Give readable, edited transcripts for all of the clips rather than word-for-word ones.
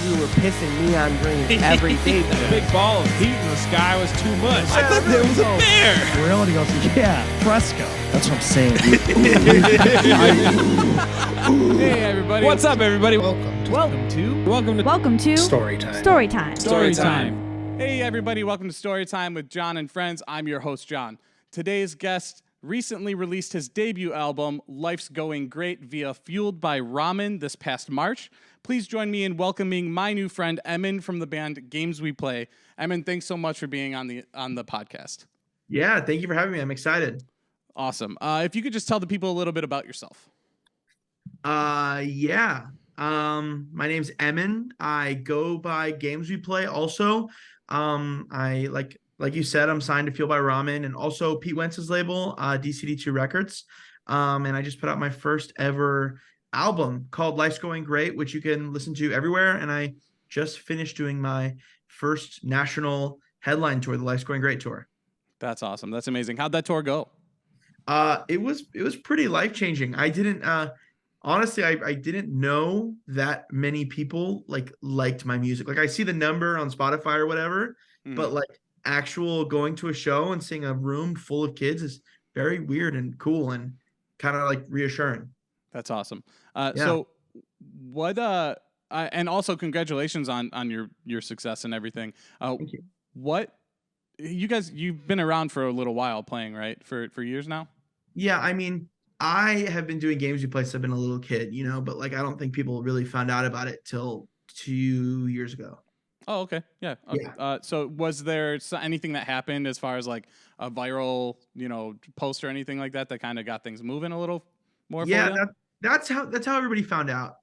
we were pissing neon green every day. The big ball of heat in the sky was too much. I thought there was a bear. Reality goes, yeah, fresco. That's what I'm saying. Hey, everybody. What's up, everybody? Welcome to StouryTime. Hey, everybody. Welcome to StouryTime with John and Friends. I'm your host, John. Today's guest recently released his debut album, Life's Going Great, via Fueled by Ramen this past March. Please join me in welcoming my new friend, Emmyn, from the band Games We Play. Emmyn, thanks so much for being on the podcast. Yeah, thank you for having me. I'm excited. Awesome. If you could just tell the people a little bit about yourself. My name's Emmyn. I go by Games We Play also. I like you said, I'm signed to Fueled by Ramen and also Pete Wentz's label, DCD2 Records. And I just put out my first ever album called Life's Going Great, which you can listen to everywhere. And I just finished doing my first national headline tour, the Life's Going Great tour. That's awesome. That's amazing. How'd that tour go? It was pretty life-changing. I didn't honestly, I didn't know that many people liked my music. Like I see the number on Spotify or whatever, but like actual going to a show and seeing a room full of kids is very weird and cool and kind of like reassuring. That's awesome. So what and also congratulations on your success and everything. Thank you. What you've been around for a little while playing, right? For years now? Yeah, I mean, I have been doing Games We Play since I've been a little kid, but like I don't think people really found out about it till 2 years ago. Oh, okay. Yeah. Okay. Yeah. So was there anything that happened as far as like a viral, post or anything like that kind of got things moving a little more? Yeah, that's how everybody found out.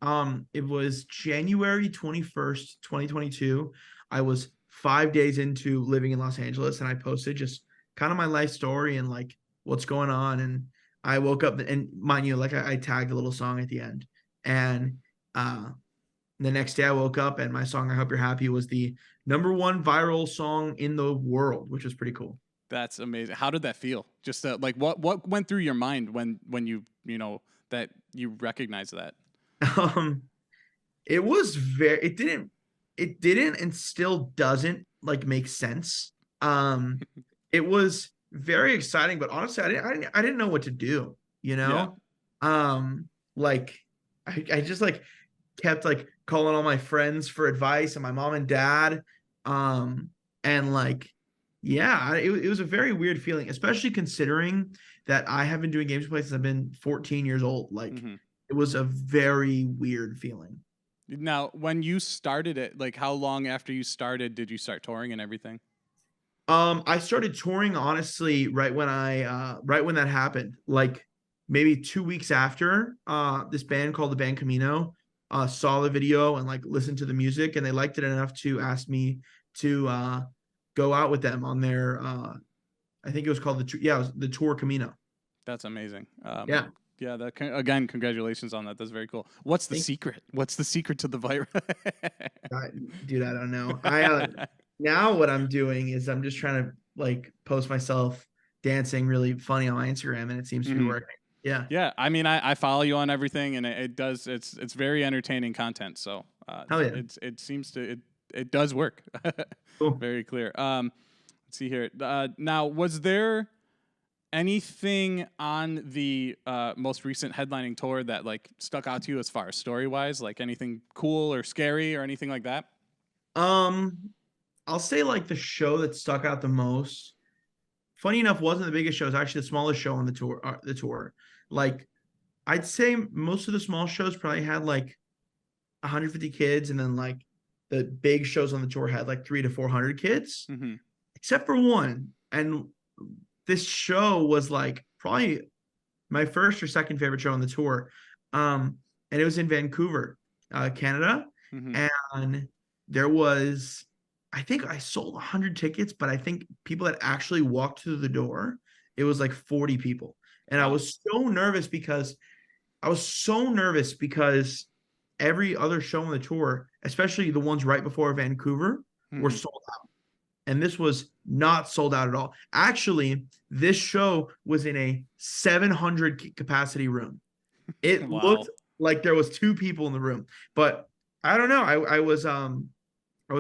It was January 21st, 2022. I was 5 days into living in Los Angeles and I posted just kind of my life story and like what's going on. And I woke up and mind you, like I tagged a little song at the end. And the next day I woke up and my song, I Hope You're Happy, was the #1 viral song in the world, which was pretty cool. That's amazing. How did that feel? Just like what went through your mind when you, that you recognized that? It was it didn't and still doesn't like make sense. It was very exciting, but honestly, I didn't know what to do, Yeah. Like I just like kept like calling all my friends for advice and my mom and dad. And like, yeah, it was a very weird feeling, especially considering that I have been doing Games We Play since I've been 14 years old. Like It was a very weird feeling. Now, when you started it, like how long after you started did you start touring and everything? I started touring honestly right when that happened, like maybe 2 weeks after. This band called the band Camino saw the video and like listened to the music, and they liked it enough to ask me to go out with them on their I think it was called it was the tour Camino. That's amazing. Yeah. Again, congratulations on that. That's very cool. What's the secret? What's the secret to the viral? Dude, I don't know. Now what I'm doing is I'm just trying to like post myself dancing really funny on my Instagram, and it seems to be working. Yeah. Yeah. I mean, I follow you on everything, and it's very entertaining content. So hell yeah. It does work. Cool. Very clear. Let's see here. Now, was there anything on the most recent headlining tour that like stuck out to you as far as story wise, like anything cool or scary or anything like that? I'll say like the show that stuck out the most, funny enough, wasn't the biggest show. It's actually the smallest show on the tour. Like I'd say most of the small shows probably had like 150 kids, and then like the big shows on the tour had like 300 to 400 kids, except for one. And this show was like probably my first or second favorite show on the tour. And it was in Vancouver, Canada. And there was, I think I sold 100 tickets, but I think people that actually walked through the door, it was like 40 people. And I was so nervous because every other show on the tour, especially the ones right before Vancouver, were sold out. And this was not sold out at all. Actually, this show was in a 700 capacity room. It looked like there was 2 people in the room, but I don't know. I was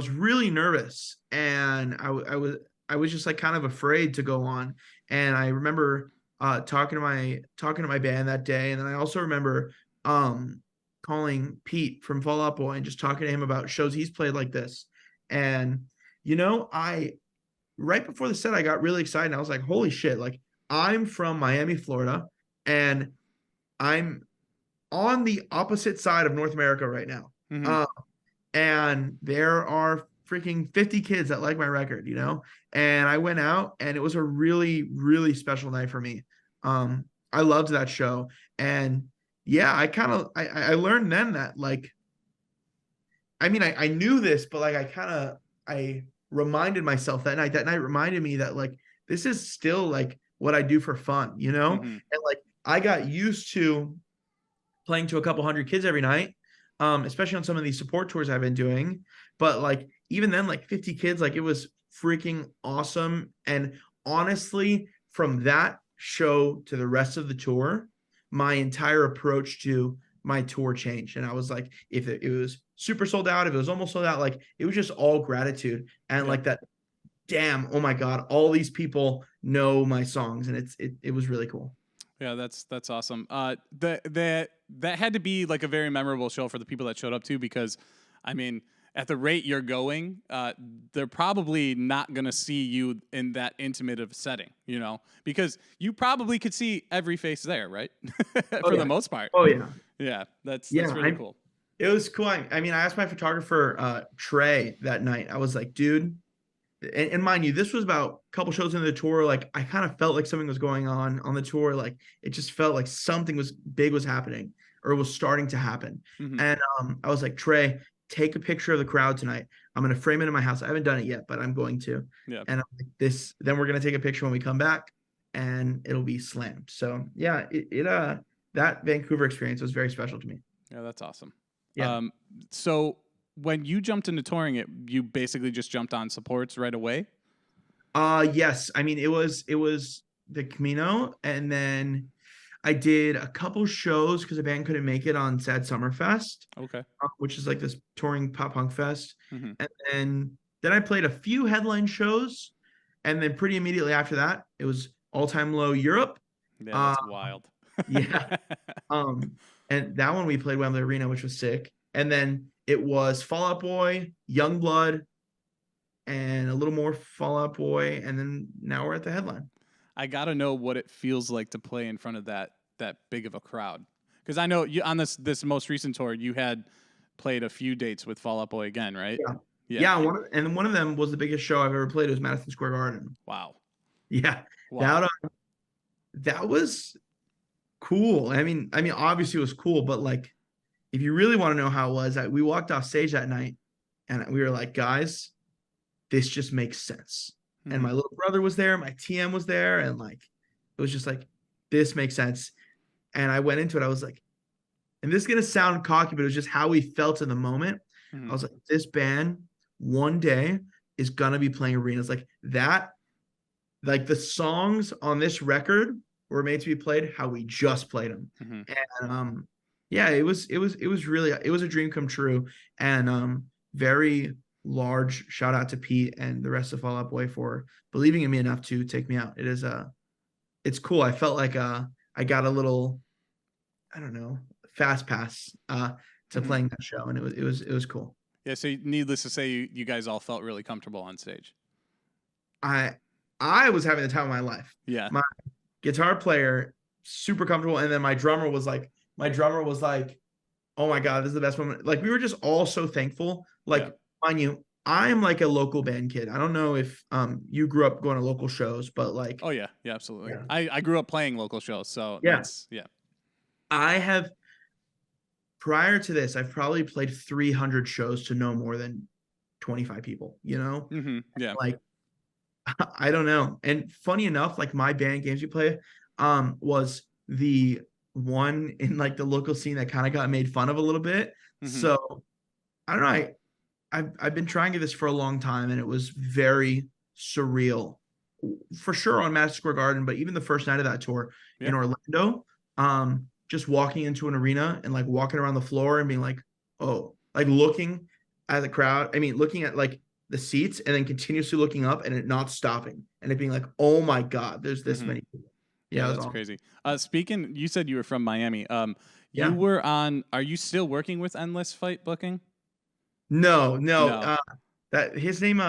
really nervous, and I was just like kind of afraid to go on. And I remember talking to my band that day, and then I also remember calling Pete from Fall Out Boy and just talking to him about shows he's played like this. And I right before the set I got really excited. And I was like, holy shit, like I'm from Miami, Florida, and I'm on the opposite side of North America right now. Mhm. And there are freaking 50 kids that like my record, and I went out and it was a really, really special night for me. I loved that show. And yeah, I learned then that like, I mean, I knew this, but like, I reminded myself that night reminded me that like, this is still like what I do for fun, Mhm. and like, I got used to playing to a couple hundred kids every night, especially on some of these support tours I've been doing. But like even then, like 50 kids, like it was freaking awesome. And honestly, from that show to the rest of the tour, my entire approach to my tour changed. And I was like, if it was super sold out, if it was almost sold out, like it was just all gratitude and like that. Damn, oh my God, all these people know my songs, and it was really cool. Yeah, that's awesome. That had to be like a very memorable show for the people that showed up too, because, I mean, at the rate you're going, they're probably not gonna see you in that intimate of a setting, because you probably could see every face there, right? For the most part. Oh yeah, yeah, that's really cool. It was cool. I mean, I asked my photographer Trey that night. I was like, dude. And mind you, this was about a couple shows into the tour. Like I kind of felt like something was going on the tour. Like it just felt like something was happening or was starting to happen. Mhm. And I was like, Trey, take a picture of the crowd tonight. I'm going to frame it in my house. I haven't done it yet, but I'm going to. Yeah. And I'm like, then we're going to take a picture when we come back and it'll be slammed. So yeah, that Vancouver experience was very special to me. Yeah, that's awesome. Yeah. So when you jumped into touring it, you basically just jumped on supports right away? Yes. I mean, it was the Camino, and then I did a couple shows because the band couldn't make it on Sad Summer Fest. Okay. Which is like this touring pop punk fest. Mhm. And then I played a few headline shows, and then pretty immediately after that, it was All Time Low Europe. Yeah, that's wild. Yeah. And that one we played Wembley Arena, which was sick. And then it was Fall Out Boy, Youngblood, and a little more Fall Out Boy, and then now we're at the headline. I gotta know what it feels like to play in front of that big of a crowd, because I know you on this most recent tour you had played a few dates with Fall Out Boy again, right? Yeah. One of them was the biggest show I've ever played. It was Madison Square Garden. Wow. Yeah. Wow. That was cool. I mean, obviously it was cool, but like, if you really want to know how it was, we walked off stage that night and we were like, guys, this just makes sense. Mm-hmm. And my little brother was there, my TM was there, and like, it was just like, this makes sense. And I went into it, I was like, and this is going to sound cocky, but it was just how we felt in the moment. Mm-hmm. I was like, this band one day is going to be playing arenas like that. Like the songs on this record were made to be played how we just played them. Mm-hmm. And yeah, it was really, it was a dream come true. And very large shout out to Pete and the rest of Fall Out Boy for believing in me enough to take me out. It's cool. I felt like I got a little, I don't know, fast pass to playing that show, and it was cool. Yeah, so needless to say, you guys all felt really comfortable on stage. I was having the time of my life. Yeah. My guitar player, super comfortable, and then my drummer was like, oh my God, this is the best moment. Like, we were just all so thankful. Like, mind you, I'm like a local band kid. I don't know if you grew up going to local shows, but like, oh yeah, absolutely. Yeah. I grew up playing local shows, so yeah. I have, prior to this, I've probably played 300 shows to no more than 25 people, Mm-hmm. Yeah. Like, I don't know. And funny enough, like my band Games We Play was the one in like the local scene that kind of got made fun of a little bit. Mm-hmm. So I don't know. I've been trying to do this for a long time, and it was very surreal for sure on Madison Square Garden, but even the first night of that tour in Orlando, just walking into an arena and like walking around the floor and being like, oh, like looking at the crowd. I mean, looking at like the seats and then continuously looking up and it not stopping and it being like, oh my God, there's this many people. Yeah, that's awesome. crazy. Speaking, you said you were from Miami. Yeah. You were on. Are you still working with Endless Fight Booking? No. No. That his name,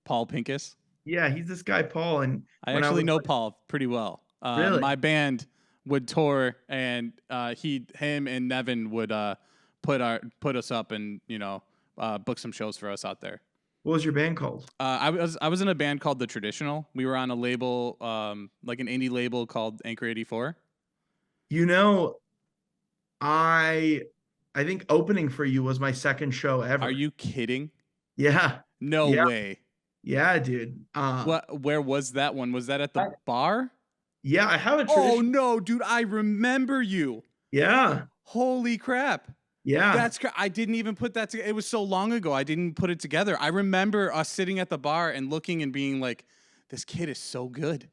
Paul Pincus. yeah, he's this guy Paul, and I actually know Paul pretty well. Really? My band would tour, and him and Nevin would put us up and book some shows for us out there. What was your band called? I was in a band called The Traditional. We were on a label, like an indie label called Anchor 84. I think opening for you was my second show ever. Are you kidding? Yeah. No way. Yeah, dude. Where was that one? Was that at the bar? Yeah, I have a tradition. Oh no, dude! I remember you. Yeah. Holy crap! Yeah. I didn't even put that together. It was so long ago. I didn't put it together. I remember us sitting at the bar and looking and being like, "This kid is so good.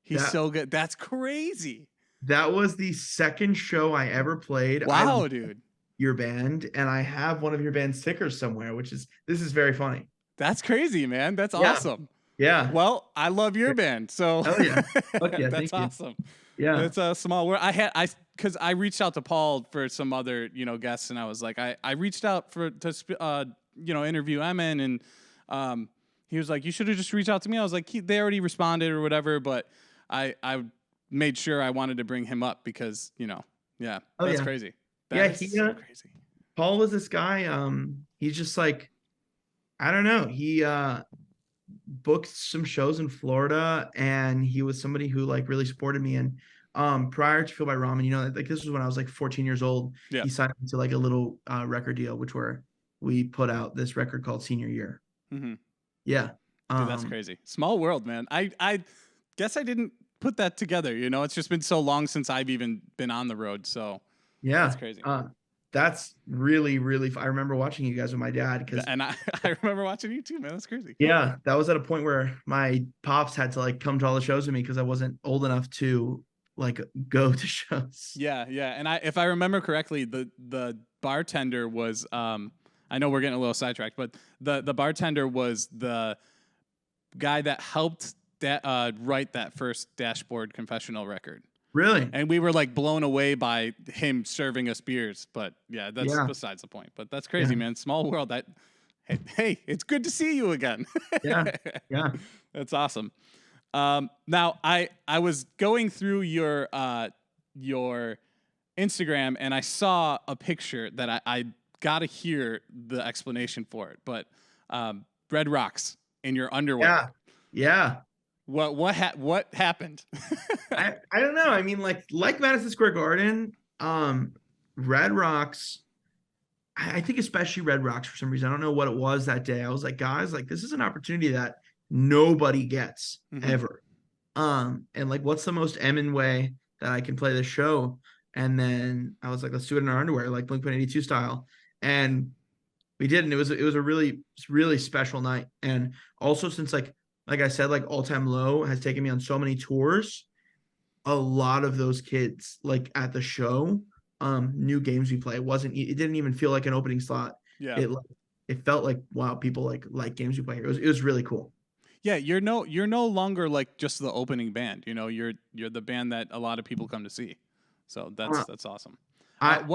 He's so good." That's crazy. That was the second show I ever played. Wow, dude. Your band, and I have one of your band's stickers somewhere, this is very funny. That's crazy, man. That's awesome. Yeah. Well, I love your band, so oh yeah, fuck yeah, that's awesome. Yeah, it's a small world. Because I reached out to Paul for some other guests, and I was like, I reached out to interview Emmyn, and he was like, you should have just reached out to me. I was like, they already responded or whatever, but I made sure I wanted to bring him up because that's crazy. That's so crazy. Paul was this guy. He's just like, I don't know. He booked some shows in Florida, and he was somebody who like really supported me. And prior to Feel by Ramen, like this was when I was like 14 years old. Yeah. He signed me to like a little record deal, we put out this record called Senior Year. Mm-hmm. Yeah. Dude, that's crazy. Small world, man. I guess I didn't put that together. It's just been so long since I've even been on the road. So yeah, that's crazy. That's really, really. I remember watching you guys with my dad and I remember watching you too, man. That's crazy. Yeah, that was at a point where my pops had to like come to all the shows with me because I wasn't old enough to like go to shows. Yeah. And if I remember correctly, the bartender was I know we're getting a little sidetracked, but the bartender was the guy that helped write that first Dashboard Confessional record. Really? And we were like blown away by him serving us beers. But yeah, that's besides the point. But that's crazy, man. Small world. Hey, it's good to see you again. Yeah. That's awesome. Now I was going through your Instagram and I saw a picture that I got to hear the explanation for it. But Red Rocks in your underwear. Yeah. What happened? I don't know. I mean, like Madison Square Garden, Red Rocks. I think especially Red Rocks for some reason. I don't know what it was that day. I was like, guys, like this is an opportunity that nobody gets ever. And like, what's the most Emmyn way that I can play this show? And then I was like, let's do it in our underwear, like Blink-182 style. And we did, and it was a really, really special night. And also since like I said, like All Time Low has taken me on so many tours. A lot of those kids, like at the show, new games we play. It didn't even feel like an opening slot. Yeah. It felt like, wow, people like games we play here. It was really cool. Yeah, you're no longer like just the opening band. You're the band that a lot of people come to see. So that's awesome. I'm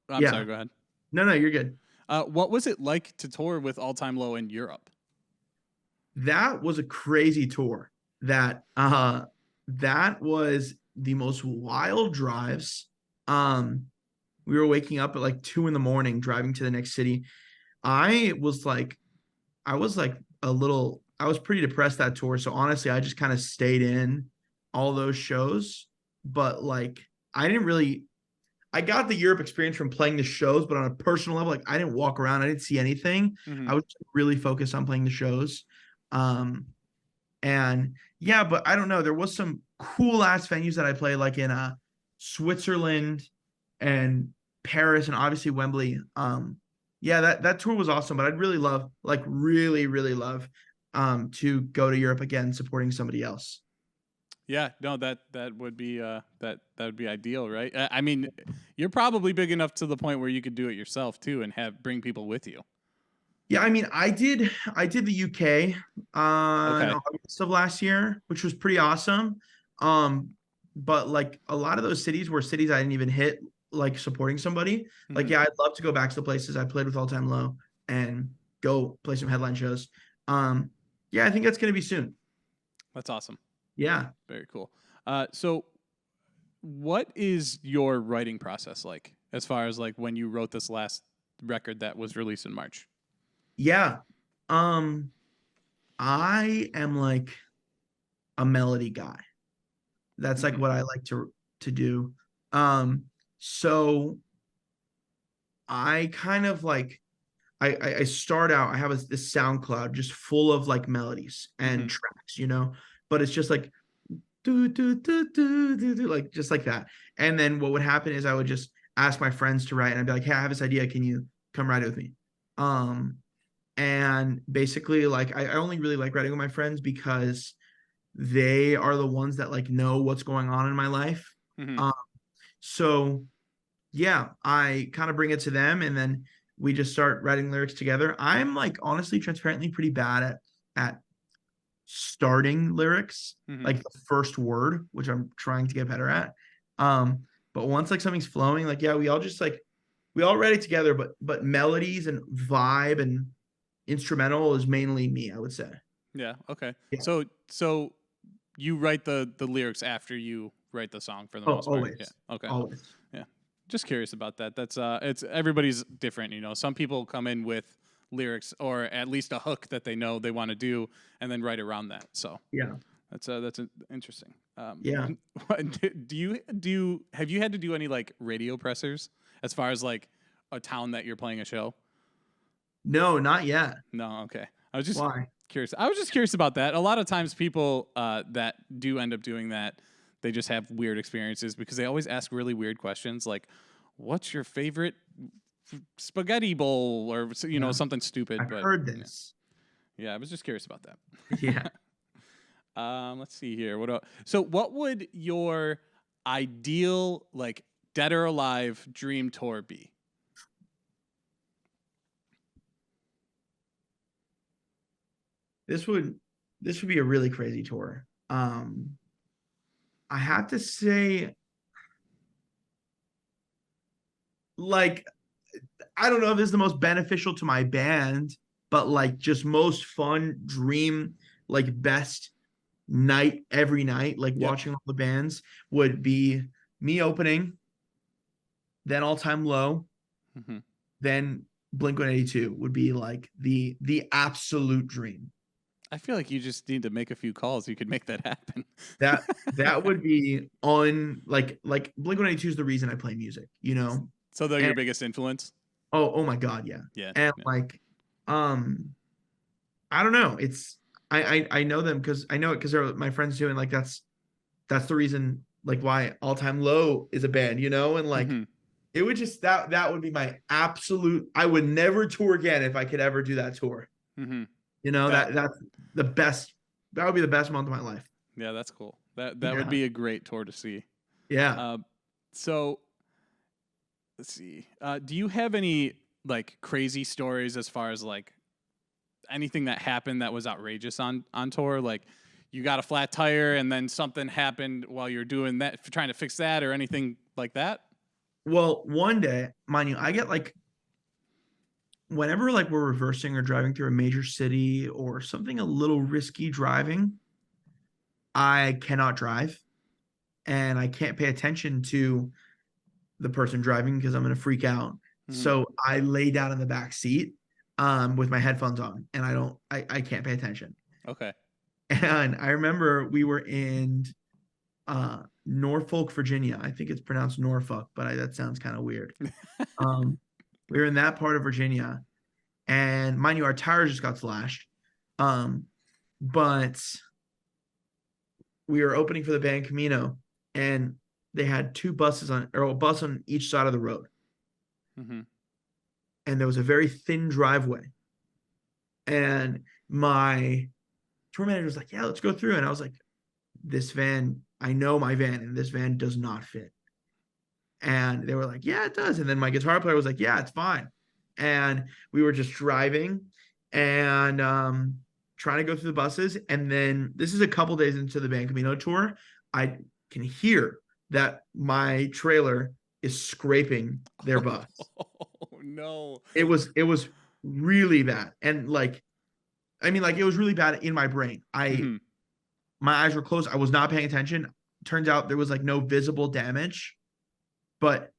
sorry, go ahead. No, you're good. What was it like to tour with All Time Low in Europe? That was a crazy tour. That was the most wild drives. We were waking up at like 2 a.m, driving to the next city. I was pretty depressed that tour. So honestly, I just kind of stayed in all those shows. But like, I got the Europe experience from playing the shows, but on a personal level, like I didn't walk around. I didn't see anything. I was really focused on playing the shows. And yeah, but I don't know. There was some cool ass venues that I played, like in Switzerland and Paris and obviously Wembley. Yeah, that tour was awesome, but I'd really love, to go to Europe again, supporting somebody else. Yeah, no, that would be that would be ideal, right? I mean, you're probably big enough to the point where you could do it yourself too, and bring people with you. Yeah, I mean, I did the UK in Okay. August of last year, which was pretty awesome. But like a lot of those cities were cities I didn't even hit, like supporting somebody. Like, Mhm. yeah, I'd love to go back to the places I played with All Time Low and go play some headline shows. Yeah, I think that's gonna be soon. That's awesome. Yeah. Very cool. So, what is your writing process like, as far as like when you wrote this last record that was released in March? Yeah. Um, I am like a melody guy. That's like Mhm. what I like to do. So I kind of like I start out, I have this SoundCloud just full of like melodies and Mhm. tracks, but it's just like do do do do do do like just like that. And then what would happen is I would just ask my friends to write, and I'd be like, hey, I have this idea. Can you come write it with me? Um, and basically like I only really like writing with my friends because they are the ones that like know what's going on in my life. Mhm. Um, so yeah, I kind of bring it to them, and then we just start writing lyrics together. I'm like honestly, transparently pretty bad at starting lyrics, Mhm. like the first word, which I'm trying to get better at. Um, but once like something's flowing, like yeah, we all write it together, but melodies and vibe and instrumental is mainly me, I would say. Yeah. Okay. Yeah. So you write the lyrics after you write the song for the Oh, most part. Yeah. always, Okay. always. Yeah. Just curious about that. That's it's everybody's different, Some people come in with lyrics or at least a hook that they know they want to do and then write around that. So Yeah, that's interesting. yeah. Have you had to do any like radio pressers as far as like a town that you're playing a show? No, not yet. No, okay. I was just Why? curious. I was just curious about that. A lot of times, people that do end up doing that, they just have weird experiences because they always ask really weird questions, like, "What's your favorite spaghetti bowl?" or Yeah, something stupid. I've But heard yeah, this. yeah, I was just curious about that. Yeah. Let's see here. So, what would your ideal like dead or alive dream tour be? This would this would be a really crazy tour. I have to say, like, I don't know if this is the most beneficial to my band, but like just most fun dream, like best night every night, like Yep. watching all the bands would be me opening, then All Time Low, Hmm. then Blink 182 would be like the absolute dream. I feel like you just need to make a few calls. You could make that happen. That would be on like Blink 182 is the reason I play music. So they're your And biggest influence? oh my god, yeah. Yeah. And Yeah. like um I don't know. It's I know them because I know it because they're my friends too, and like that's the reason like why All Time Low is a band, and like Hmm. it would just that would be my absolute. I would never tour again if I could ever do that tour. Hmm. You know That that's the best. That would be the best month of my life. yeah, that's cool. That would Yeah, be a great tour to see. yeah. Uh, so let's see. Do you have any like crazy stories as far as like anything that happened that was outrageous on tour? Like you got a flat tire and then something happened while you're doing that, trying to fix that, or anything like that? Well, one day, mind you, I get like whenever like we're reversing or driving through a major city or something a little risky driving, I cannot drive and I can't pay attention to the person driving because I'm going to freak out. Hmm. So I lay down in the back seat with my headphones on and I can't pay attention. Okay. And I remember we were in Norfolk, Virginia. I think it's pronounced Norfolk, but that sounds kind of weird. Um, we were in that part of Virginia, and mind you, our tires just got slashed. But we were opening for the band Camino, and they had two buses or a bus on each side of the road, Hmm. and there was a very thin driveway. And my tour manager was like, "Yeah, let's go through," and I was like, this van, I know my van, and this van does not fit. And they were like, yeah, it does. And then my guitar player was like, yeah, it's fine. And we were just driving and trying to go through the buses. And then this is a couple days into the Ban Camino tour. I can hear that my trailer is scraping their bus. Oh no. It was really bad. And like, I mean, like it was really bad in my brain. My eyes were closed. I was not paying attention. Turns out there was like no visible damage, but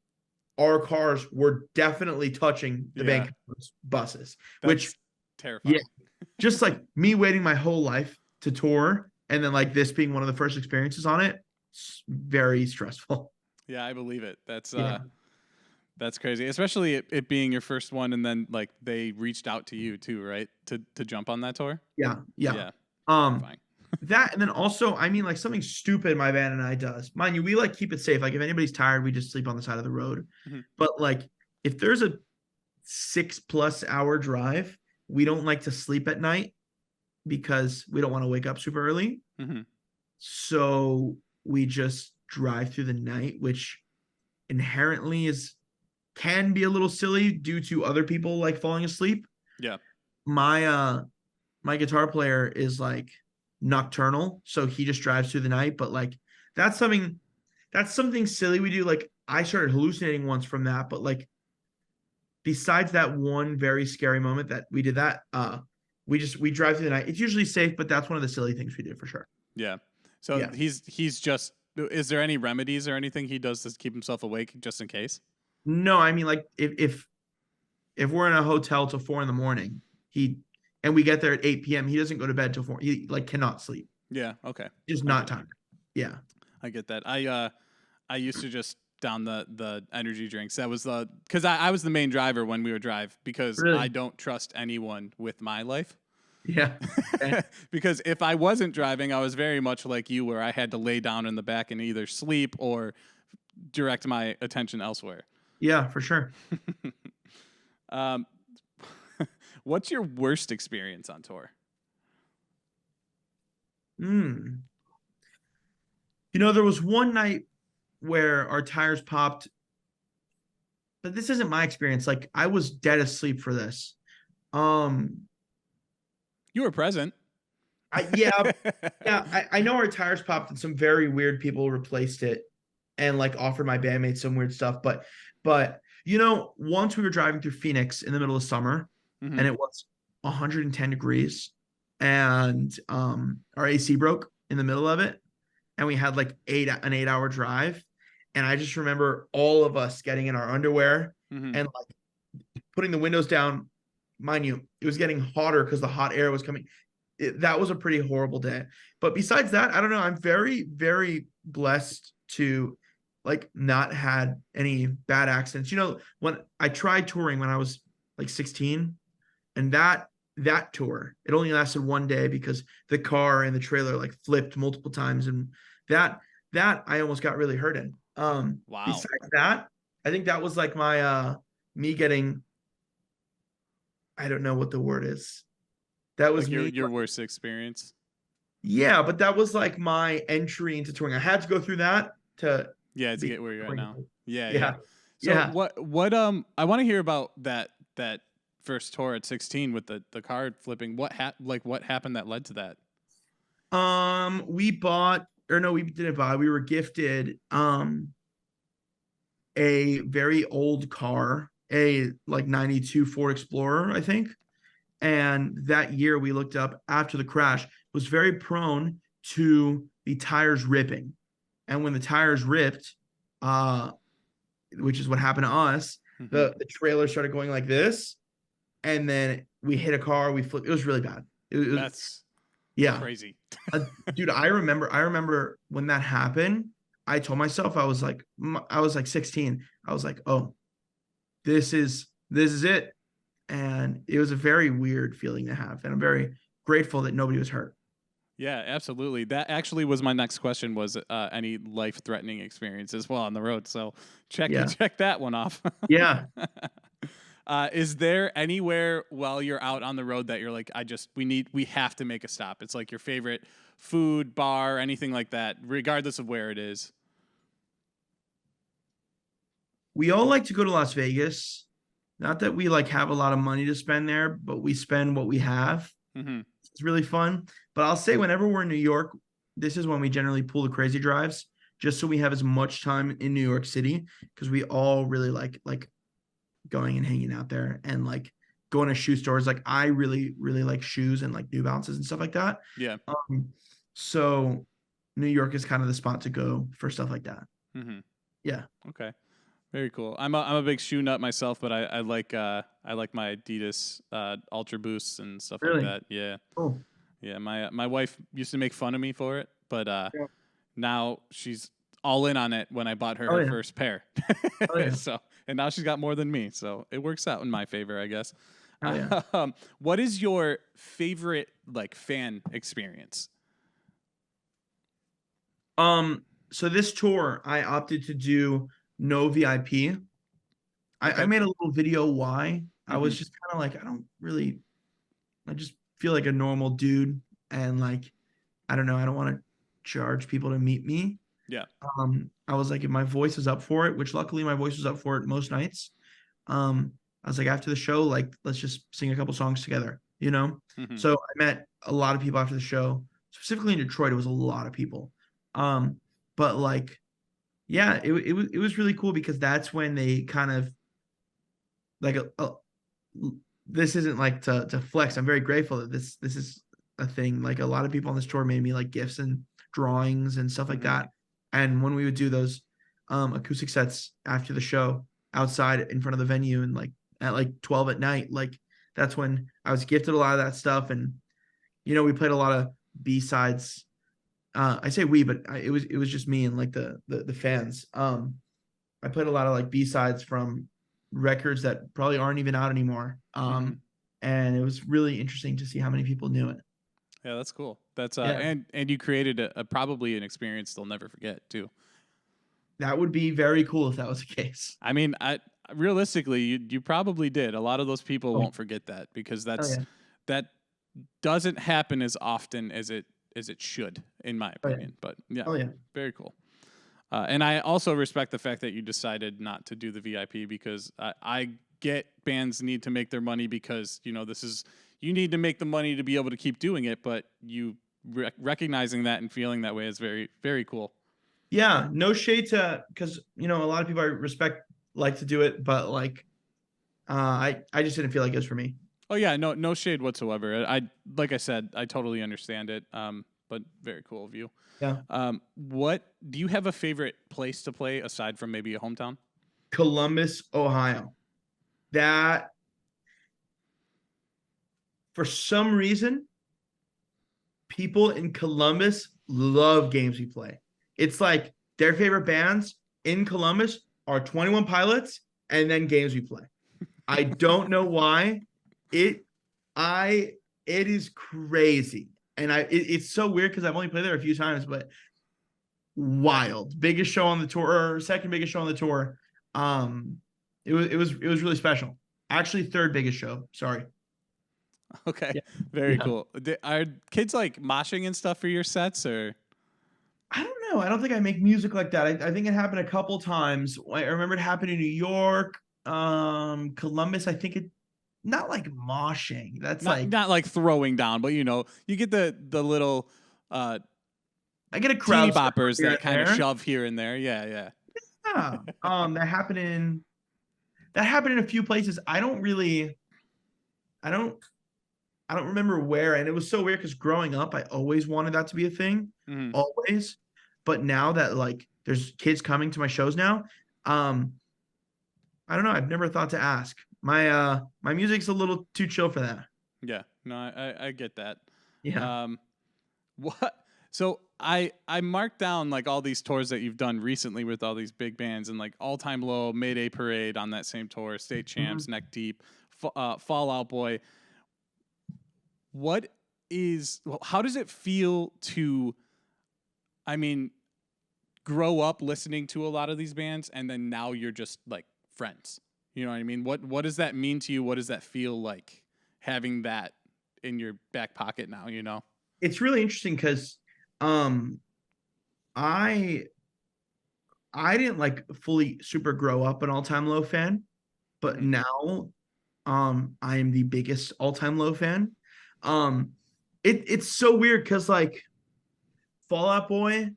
our cars were definitely touching the bank buses, which terrifying. Just like me waiting my whole life to tour, and then like this being one of the first experiences on it, it's very stressful. Yeah, I believe it. That's crazy, especially it being your first one, and then like they reached out to you too, right? To jump on that tour. Yeah. Fine. That, and then also, I mean, like something stupid my van and I does. Mind you, we like keep it safe. Like if anybody's tired, we just sleep on the side of the road. But like if there's a 6+ hour drive, we don't like to sleep at night because we don't want to wake up super early. So we just drive through the night, which inherently can be a little silly due to other people like falling asleep. Yeah. My guitar player is like nocturnal, so he just drives through the night, but like that's something silly we do. Like I started hallucinating once from that, but like besides that one very scary moment that we did that, we drive through the night. It's usually safe, but that's one of the silly things we do for sure. Yeah. So he's just, is there any remedies or anything he does to keep himself awake just in case? No, I mean like if we're in a hotel till 4 a.m, and we get there at 8 p.m, he doesn't go to bed till 4. He like cannot sleep. Yeah. Okay. Just not tired. Yeah. I get that. I used to just down the energy drinks. That was because I was the main driver when we would drive because Really? I don't trust anyone with my life. Yeah. Because if I wasn't driving, I was very much like you, where I had to lay down in the back and either sleep or direct my attention elsewhere. Yeah, for sure. What's your worst experience on tour? You know, there was one night where our tires popped, but this isn't my experience. Like I was dead asleep for this. You were present. I know our tires popped and some very weird people replaced it and like offered my bandmates some weird stuff. But you know, once we were driving through Phoenix in the middle of summer and it was 110 degrees and our AC broke in the middle of it and we had like an 8-hour drive. And I just remember all of us getting in our underwear and like putting the windows down. Mind you, it was getting hotter because the hot air was coming. That was a pretty horrible day. But besides that, I don't know. I'm very, very blessed to like not had any bad accidents. You know, when I tried touring when I was like 16, and that tour, it only lasted one day because the car and the trailer like flipped multiple times, and that I almost got really hurt in. Wow. Besides that, I think that was like my me getting, I don't know what the word is. That was like your worst experience. Yeah, but that was like my entry into touring. I had to go through that to get where you're at now. Yeah. So what I want to hear about that first tour at 16 with the car flipping. What happened that led to that? We didn't buy. We were gifted a very old car, a like 92 Ford Explorer, I think. And that year we looked up after the crash, was very prone to the tires ripping. And when the tires ripped, which is what happened to us, the trailer started going like this. And then we hit a car, we flipped. It was really bad. That's crazy. Dude, I remember when that happened, I told myself, I was like 16. I was like, oh, this is it. And it was a very weird feeling to have. And I'm very grateful that nobody was hurt. Yeah, absolutely. That actually was my next question, was any life-threatening experiences while on the road. So check that one off. Yeah. Is there anywhere while you're out on the road that you're like, we have to make a stop? It's like your favorite food, bar, anything like that, regardless of where it is. We all like to go to Las Vegas. Not that we like have a lot of money to spend there, but we spend what we have. Mm-hmm. It's really fun. But I'll say whenever we're in New York, this is when we generally pull the crazy drives, just so we have as much time in New York City, because we all really like going and hanging out there and like going to shoe stores. Like I really, really like shoes and like New Balances and stuff like that. Yeah. So New York is kind of the spot to go for stuff like that. Mm-hmm. Yeah. Okay. Very cool. I'm a big shoe nut myself, but I like my Adidas Ultra Boosts and stuff Really? like that. Yeah. Cool. Yeah. My wife used to make fun of me for it, but now she's all in on it when I bought her first pair. So, and now she's got more than me, so it works out in my favor, I guess. What is your favorite like fan experience? So this tour, I opted to do no VIP. I made a little video why. I was just kind of like, I just feel like a normal dude, and like, I don't know, I don't want to charge people to meet me. Yeah. I was like, if my voice is up for it, which luckily my voice was up for it most nights. I was like, after the show, like, let's just sing a couple songs together, you know? Mm-hmm. So I met a lot of people after the show, specifically in Detroit. It was a lot of people. But like, yeah, it was really cool because that's when they kind of like, this isn't like to flex. I'm very grateful that this is a thing. Like a lot of people on this tour made me like gifts and drawings and stuff like that. And when we would do those acoustic sets after the show outside in front of the venue and like at like 12 at night, like that's when I was gifted a lot of that stuff. And, you know, we played a lot of B-sides. I say we, but it was just me and like the fans. I played a lot of like B-sides from records that probably aren't even out anymore. And it was really interesting to see how many people knew it. Yeah, that's cool. That's and you created a probably an experience they'll never forget too. That would be very cool if that was the case. I mean, realistically, you probably did. A lot of those people won't forget that because that doesn't happen as often as it should, in my opinion. But yeah, very cool. And I also respect the fact that you decided not to do the VIP because I get bands need to make their money because, you know, you need to make the money to be able to keep doing it, but you recognizing that and feeling that way is very, very cool. Yeah, no shade to, because, you know, a lot of people I respect like to do it, but like, I just didn't feel like it was for me. Oh yeah, no shade whatsoever. Like I said, I totally understand it. But very cool of you. Yeah. What do you have a favorite place to play aside from maybe a hometown? Columbus, Ohio. That, for some reason, people in Columbus love games we play. It's like their favorite bands in Columbus are 21 Pilots and then games we play. I don't know why. It is crazy. And it's so weird because I've only played there a few times, but wild. Biggest show on the tour, or second biggest show on the tour. It was really special. Actually, third biggest show. Sorry. Okay. Yeah. Very cool. Are kids like moshing and stuff for your sets, or? I don't know. I don't think I make music like that. I think it happened a couple times. I remember it happened in New York, Columbus. I think it. Not like moshing. That's not like throwing down, but you know, you get the little I get a crowd boppers that kind of shove here and there. Yeah. That happened in a few places. I don't remember where, and it was so weird because growing up, I always wanted that to be a thing. Always. But now that like there's kids coming to my shows now, I don't know. I've never thought to ask. My music's a little too chill for that. Yeah, no, I get that. Yeah. What? So I marked down like all these tours that you've done recently with all these big bands and like All Time Low, Mayday Parade on that same tour, State Champs, Neck Deep, Fall Out Boy. How does it feel to, I mean, grow up listening to a lot of these bands and then now you're just like friends? You know what I mean? What does that mean to you? What does that feel like having that in your back pocket now, you know? It's really interesting because I I didn't like fully super grow up an all-time low fan, but Mhm. now I am the biggest all-time low fan. Um it's so weird because like Fall Out Boy,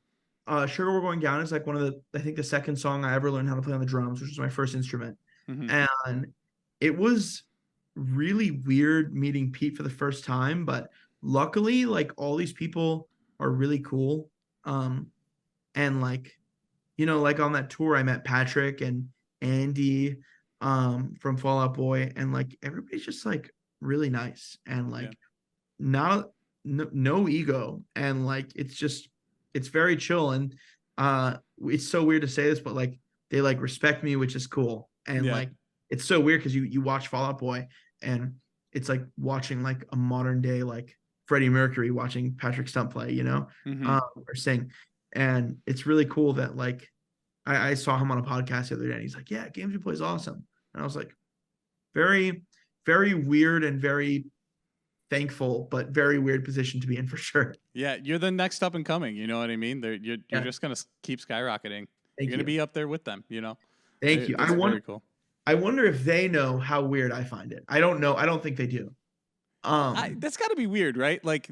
Sugar We're Going Down is like one of I think the second song I ever learned how to play on the drums, which was my first instrument. Mhm. And it was really weird meeting Pete for the first time, but luckily, like all these people are really cool. And like, like on that tour, I met Patrick and Andy from Fall Out Boy, and like everybody's just like really nice and Yeah. like not no ego, and like it's very chill, and it's so weird to say this, but like they like respect me, which is cool. And Yeah. like it's so weird because you watch Fall Out Boy and it's like watching like a modern day like Freddie Mercury watching Patrick Stump play, Mhm. or sing. And it's really cool that like I saw him on a podcast the other day and he's like, yeah, Games You Play is awesome. And I was like, very, very weird and very thankful, but very weird position to be in for sure. Yeah, you're the next up and coming, you know what I mean? You're Yeah. just going to keep skyrocketing. Thank You're going to you. be up there with them, you know? Thank you. That's very cool. I wonder if they know how weird I find it. I don't know. I don't think they do. That's got to be weird, right? Like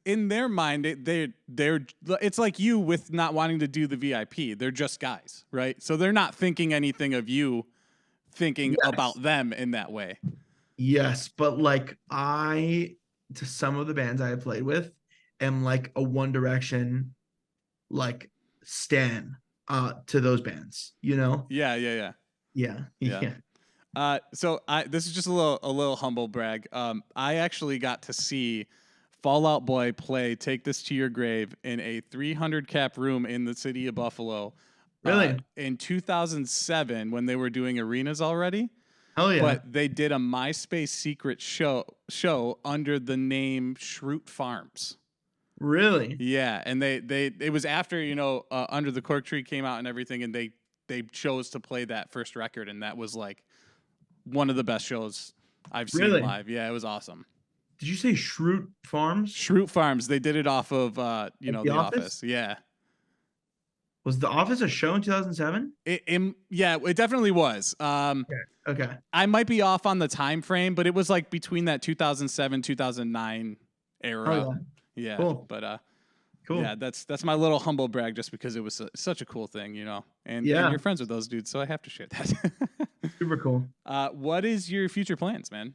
in their mind, they're it's like you with not wanting to do the VIP. They're just guys, right? So they're not thinking anything of you thinking Yes. about them in that way. Yes, but like to some of the bands I have played with, am like a One Direction like stan to those bands, Yeah. Yeah. Yeah. Yeah. So this is just a little humble brag. I actually got to see Fall Out Boy play "Take This to Your Grave" in a 300 cap room in the city of Buffalo. Really? In 2007 when they were doing arenas already. Hell yeah. But they did a MySpace secret show under the name Schrute Farms. Really? Yeah, and they it was after Under the Cork Tree came out and everything, and they chose to play that first record, and that was like one of the best shows I've seen Really? live. Yeah, it was awesome. Did you say Schrute Farms? Schrute Farms. They did it off of Like The Office. Yeah. Was The Office a show in 2007? Yeah, it definitely was. Okay. I might be off on the time frame, but it was like between that 2007 2009 era. Oh, Yeah. Cool. But Cool. yeah, that's my little humble brag, just because it was such a cool thing, and Yeah. you're friends with those dudes, so I have to share that. Super cool. What is your future plans, man?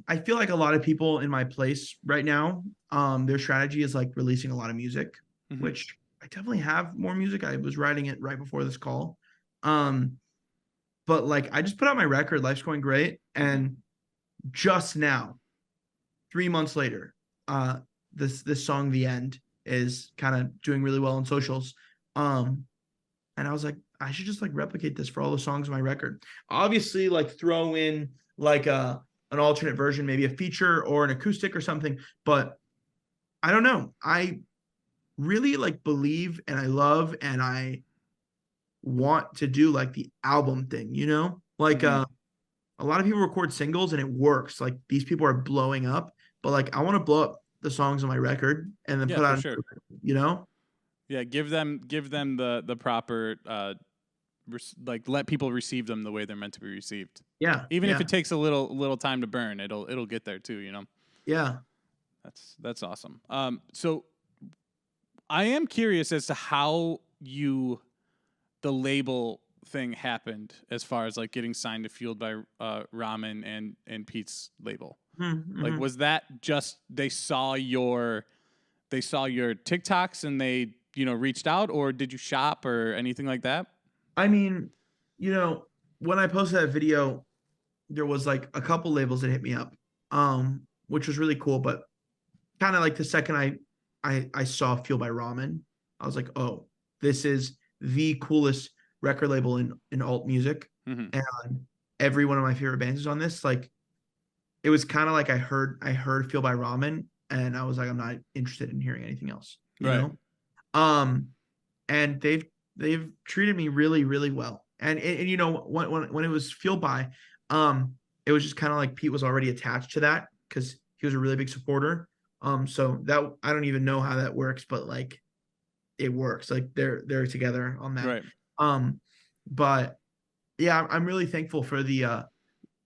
I feel like a lot of people in my place right now, their strategy is like releasing a lot of music, Mhm. which I definitely have more music. I was writing it right before this call. But like I just put out my record, Life's Going Great, and just now, 3 months later, this song, The End, is kind of doing really well on socials. And I was like, I should just like replicate this for all the songs on my record. Obviously, like throw in like an alternate version, maybe a feature or an acoustic or something. But I don't know. I really like believe and I love and I want to do like the album thing, Like Mhm. a lot of people record singles and it works. Like these people are blowing up, but like I want to blow up the songs on my record and then Yeah, put for out, sure. Yeah, give them the proper like let people receive them the way they're meant to be received. Yeah. Even yeah, if it takes a little time to burn, it'll get there too, yeah. That's awesome. So I am curious as to how the label thing happened, as far as like getting signed to Fueled by Ramen and Pete's label. Mm-hmm. Like, was that just they saw your TikToks and they reached out, or did you shop or anything like that? I mean, when I posted that video, there was like a couple labels that hit me up, which was really cool. But kind of like the second I saw Fueled by Ramen, I was like, oh, this is the coolest record label in alt music. Mhm. And every one of my favorite bands is on this. Like, it was kind of like I heard Fueled by Ramen, and I was like, I'm not interested in hearing anything else, Right. know? And they've they've treated me really, really well. And you know, when it was Fueled By, it was just kind of like Pete was already attached to that because he was a really big supporter. So that I don't even know how that works, but like it works. Like they're together on that. Right. But yeah, I'm really thankful for the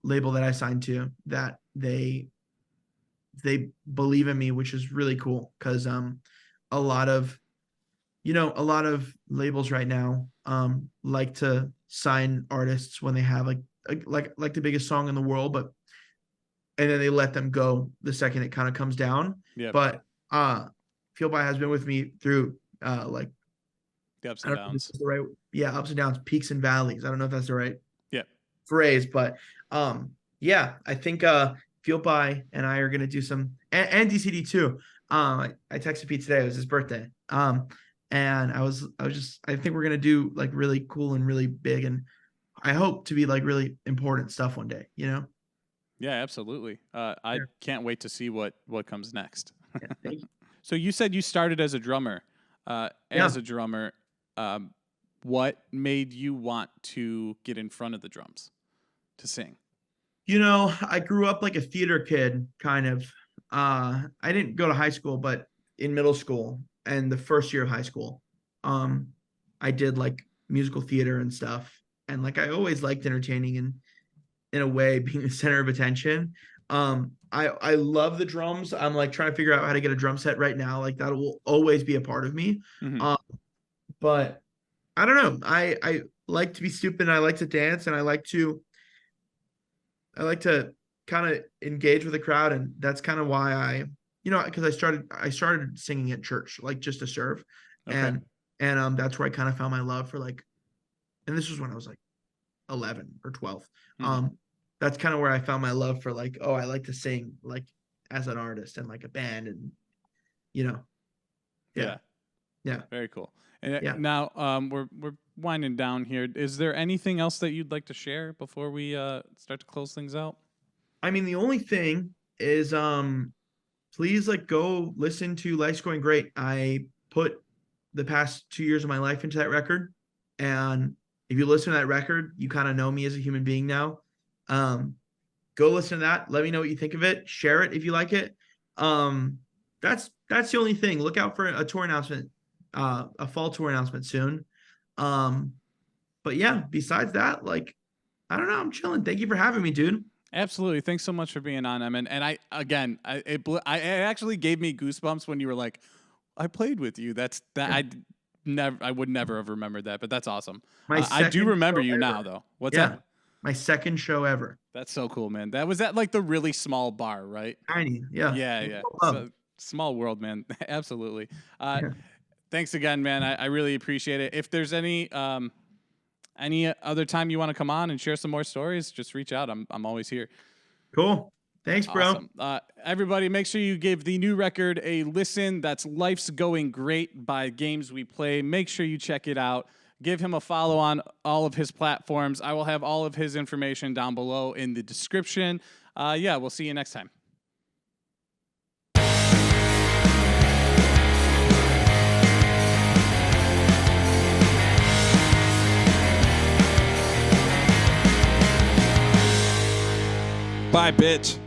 label that I signed to, that they believe in me, which is really cool because a lot of labels right now like to sign artists when they have like the biggest song in the world, and then they let them go the second it kind of comes down. Yeah. But Fueled By has been with me through like The ups I and don't know if this downs. is the right, ups and downs, peaks and valleys. I don't know if that's the right Yeah. phrase, but yeah, I think Fueled By and I are gonna do some, and DCD too. I texted Pete today, it was his birthday. And I think we're gonna do like really cool and really big, and I hope to be like really important stuff one day, you know? Yeah, absolutely. I can't wait to see what comes next. Yeah, thank you. So you said you started as a drummer. As a drummer, what made you want to get in front of the drums to sing? You know, I grew up like a theater kid, kind of. I didn't go to high school, but in middle school and the first year of high school, I did like musical theater and stuff. And like I always liked entertaining and in a way being the center of attention. I love the drums. I'm like trying to figure out how to get a drum set right now. Like that will always be a part of me. Mm-hmm. But I don't know. I like to be stupid. And I like to dance, and I like to kind of engage with the crowd, and that's kind of why because I started singing at church, like just to serve. Okay. And that's where I kind of found my love for like, and this was when I was like 11 or 12. Mm-hmm. That's kind of where I found my love for like, oh, I like to sing like as an artist and like a band, and Yeah. Very cool. And Yeah. now we're winding down here. Is there anything else that you'd like to share before we start to close things out? I mean, the only thing is please like go listen to Life's Going Great. I put the past 2 years of my life into that record, and if you listen to that record, you kind of know me as a human being now. Go listen to that. Let me know what you think of it. Share it if you like it. That's the only thing. Look out for a tour announcement, a fall tour announcement soon. But yeah, besides that, like, I don't know. I'm chilling. Thank you for having me, dude. Absolutely. Thanks so much for being on, Emmyn. And it actually gave me goosebumps when you were like, I played with you. I would never have remembered that, but that's awesome. I do remember you now, though. What's that? My second show ever. That's so cool, man. That was at like the really small bar, right? Tiny. Yeah. Yeah. So, small world, man. Absolutely. Thanks again, man. I really appreciate it. If there's any other time you want to come on and share some more stories, just reach out. I'm always here. Cool. Thanks, bro. Awesome. Everybody, make sure you give the new record a listen. That's Life's Going Great by Games We Play. Make sure you check it out. Give him a follow on all of his platforms. I will have all of his information down below in the description. We'll see you next time. Bye, bitch.